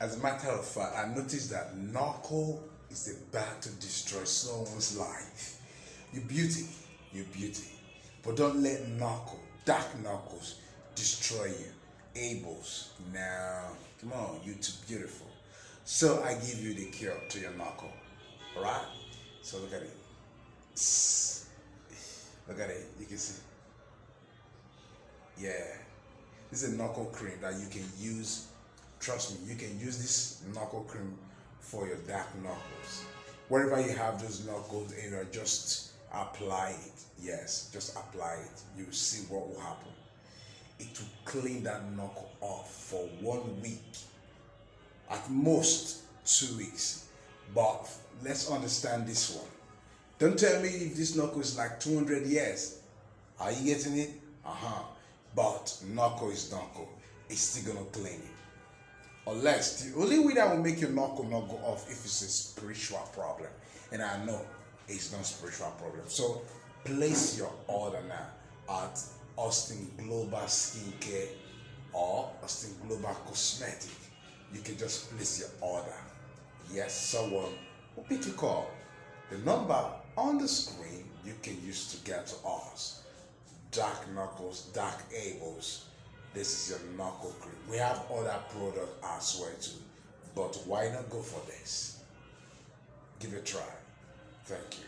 As a matter of fact, I noticed that Knuckle is about to destroy someone's life. Your beauty, but don't let Knuckle, dark Knuckles, destroy you. Abels, now, come on, you too beautiful. So I give you the cure to your Knuckle, all right? So look at it. Look at it, you can see. Yeah, this is a Knuckle cream that you can use. Trust me, you can use this Knuckle cream for your dark knuckles. Wherever you have those knuckles area, just apply it. Yes, just apply it. You will see what will happen. It will clean that knuckle off for 1 week, at most 2 weeks. But let's understand this one. Don't tell me if this knuckle is like 200 years. Are you getting it? But knuckle is knuckle. It's still gonna clean it. Unless the only way that will make your knuckle not go off if it's a spiritual problem. And I know it's not a spiritual problem. So place your order now at Austin Global Skincare or Austin Global Cosmetic. You can just place your order. Yes, someone will pick your call. The number on the screen you can use to get to us. Dark knuckles, dark abels. This is your knuckle cream. We have other products as well too, but why not go for this? Give it a try. Thank you.